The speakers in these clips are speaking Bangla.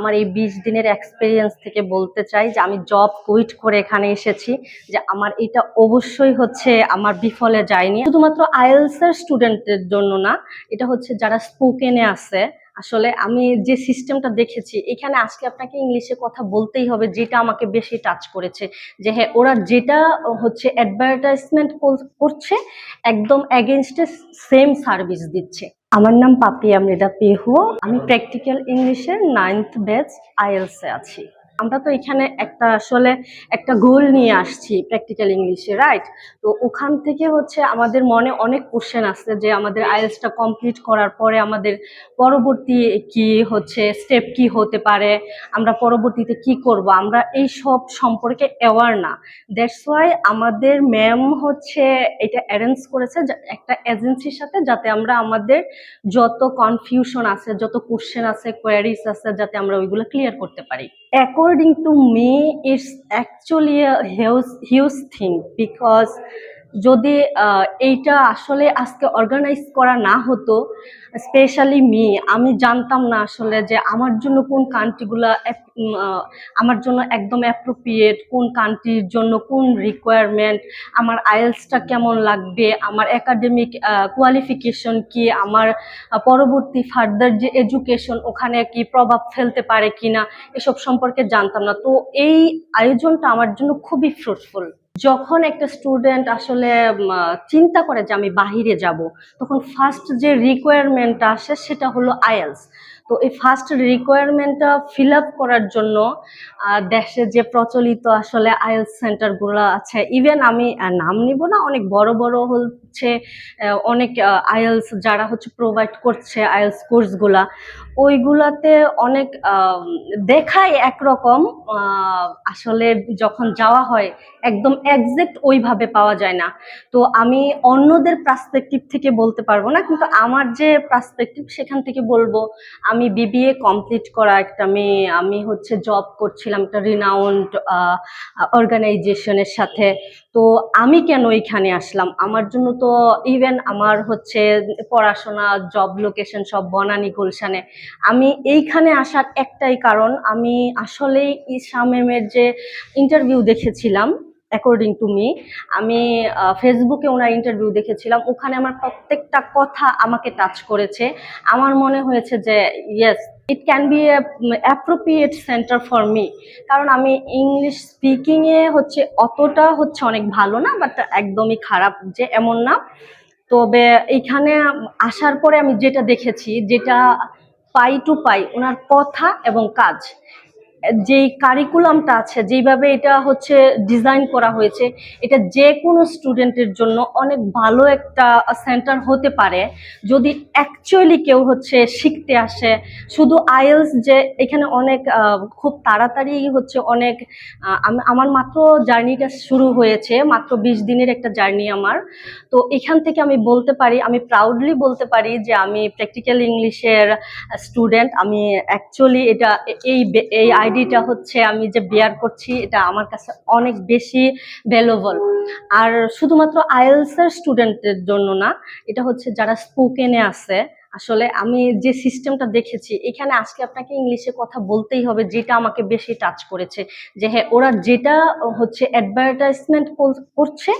আমার এই 20 দিনের এক্সপেরিয়েন্স থেকে বলতে চাই যে আমি জব কুইট করে এখানে এসেছি, যে আমার এটা অবশ্যই হচ্ছে আমার বিফলে যায়নি। শুধুমাত্র আইএলটিএস এর স্টুডেন্টদের জন্য না, এটা হচ্ছে যারা স্পোকেনে আছে। আসলে আমি যে সিস্টেমটা দেখেছি, এখানে আজকে আপনাকে ইংলিশে কথা বলতেই হবে, যেটা আমাকে বেশি টাচ করেছে। যে হ্যাঁ, ওরা যেটা হচ্ছে অ্যাডভার্টাইজমেন্ট করছে, একদম এগেনস্টে সেম সার্ভিস দিচ্ছে। আমার নাম পাপিয়া মৃদা পিহু। আমি প্র্যাকটিক্যাল ইংলিশের 9th ব্যাচ আইএলটিএস এ আছি। আমরা তো এখানে আসলে একটা গোল নিয়ে আসছি প্র্যাকটিক্যাল ইংলিশে, রাইট? তো ওখান থেকে হচ্ছে আমাদের মনে অনেক কোশ্চেন আছে যে আমাদের আইএলটিএসটা কমপ্লিট করার পরে আমাদের পরবর্তী কি হচ্ছে স্টেপ কি হতে পারে, আমরা পরবর্তীতে কি করব, আমরা এই সব সম্পর্কে অ্যাওয়ার না। দ্যাটস ওয়াই আমাদের ম্যাম হচ্ছে এটা অ্যারেঞ্জ করেছে একটা এজেন্সির সাথে, যাতে আমরা আমাদের যত কনফিউশন আছে, যত কোশ্চেন আছে, কোয়ারিজ আছে, যাতে আমরা ওইগুলো ক্লিয়ার করতে পারি। According to me, it's actually a huge thing because যদি এইটা আসলে আজকে অর্গানাইজ করা না হতো, স্পেশালি আমি জানতাম না আসলে যে আমার জন্য কোন কান্ট্রিগুলা আমার জন্য একদম অ্যাপ্রোপ্রিয়েট, কোন কান্ট্রির জন্য কোন রিকোয়ারমেন্ট, আমার আইএলটিএসটা কেমন লাগবে, আমার একাডেমিক কোয়ালিফিকেশন কি, আমার পরবর্তী ফার্দার যে এডুকেশন ওখানে কি প্রভাব ফেলতে পারে কিনা, এসব সম্পর্কে জানতাম না। তো এই আয়োজনটা আমার জন্য খুবই ফ্রুটফুল। যখন একটা স্টুডেন্ট আসলে চিন্তা করে যে আমি বাহিরে যাব, তখন ফার্স্ট যে রিকোয়ারমেন্টটা আসে সেটা হলো আইএলটিএস। তো এই ফার্স্ট রিকোয়ারমেন্টটা ফিল আপ করার জন্য দেশে যে প্রচলিত আসলে আইএলটিএস সেন্টারগুলো আছে, ইভেন আমি নাম নিব না, অনেক বড় বড় হচ্ছে অনেক আইএলটিএস যারা হচ্ছে প্রোভাইড করছে আইএলটিএস কোর্সগুলা, ওইগুলাতে অনেক দেখায় একরকম, আসলে যখন যাওয়া হয় একদম একজ্যাক্ট ওইভাবে পাওয়া যায় না। তো আমি অন্যদের পার্সপেক্টিভ থেকে বলতে পারবো না, কিন্তু আমার যে পার্সপেক্টিভ সেখান থেকে বলবো, আমি বিবিএ কমপ্লিট করা একটা মেয়ে, আমি হচ্ছে জব করছিলাম একটা রিনাউন্ড অর্গানাইজেশনের সাথে। তো আমি কেন এখানে আসলাম? আমার জন্য তো ইভেন আমার হচ্ছে পড়াশোনা, জব লোকেশন সব বনানী গুলশানে। আমি এইখানে আসার একটাই কারণ, আমি আসলেই ঈশা ম্যামের যে ইন্টারভিউ দেখেছিলাম, অ্যাকর্ডিং টু মি, আমি ফেসবুকে ওনার ইন্টারভিউ দেখেছিলাম, ওখানে আমার প্রত্যেকটা কথা আমাকে টাচ করেছে। আমার মনে হয়েছে যে yes, it can be appropriate centre for me. কারণ আমি ইংলিশ স্পিকিংয়ে হচ্ছে অতটা হচ্ছে অনেক ভালো না, বাট একদমই খারাপ যে এমন না। তবে এখানে আসার পরে আমি যেটা দেখেছি, যেটা পাই টু পাই, ওনার কথা এবং কাজ, যেই কারিকুলামটা আছে, যেইভাবে এটা হচ্ছে ডিজাইন করা হয়েছে, এটা যে কোনো স্টুডেন্টের জন্য অনেক ভালো একটা সেন্টার হতে পারে, যদি অ্যাকচুয়ালি কেউ হচ্ছে শিখতে আসে। শুধু আইএলটিএস যে এখানে অনেক খুব তাড়াতাড়ি হচ্ছে অনেক, আমার মাত্র জার্নিটা শুরু হয়েছে, মাত্র 20 দিনের একটা জার্নি আমার। তো এখান থেকে আমি বলতে পারি, আমি প্রাউডলি বলতে পারি যে আমি প্র্যাকটিক্যাল ইংলিশের স্টুডেন্ট। আমি অ্যাকচুয়ালি এটা এই আইডিটা হচ্ছে আমি যে বেয়ার করছি, এটা আমার কাছে অনেক বেশি ভ্যালুয়েবল। আর শুধুমাত্র আইএলটিএস এর স্টুডেন্টদের জন্য না, এটা হচ্ছে যারা স্পোকেনে আছে। আসলে আমি যে সিস্টেমটা দেখেছি, এখানে আজকে আপনাকে ইংলিশে কথা বলতেই হবে, যেটা আমাকে বেশি টাচ করেছে। যে হ্যাঁ, ওরা যেটা হচ্ছে অ্যাডভার্টাইজমেন্ট করছে,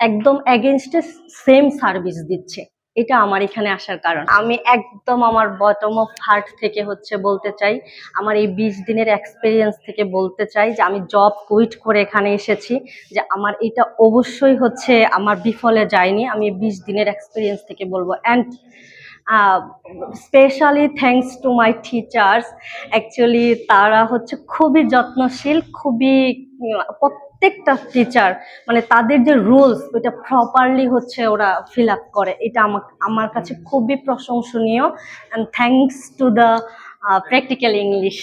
একদম এগেনস্টে সেম সার্ভিস দিচ্ছে। এটা আমার এখানে আসার কারণ। আমি একদম আমার বটম অফ হার্ট থেকে হচ্ছে বলতে চাই, আমার এই 20 দিনের এক্সপেরিয়েন্স থেকে বলতে চাই যে আমি জব কুইট করে এখানে এসেছি, যে আমার এটা অবশ্যই হচ্ছে আমার বিফলে যায়নি। আমি 20 দিনের এক্সপেরিয়েন্স থেকে বলবো। And specially thanks to my teachers. Actually তারা হচ্ছে খুবই যত্নশীল, খুবই প্রত্যেকটা টিচার, মানে তাদের যে রুলস ওইটা প্রপারলি হচ্ছে ওরা ফিল আপ করে। এটা আমার কাছে খুবই প্রশংসনীয়। And thanks to the practical English.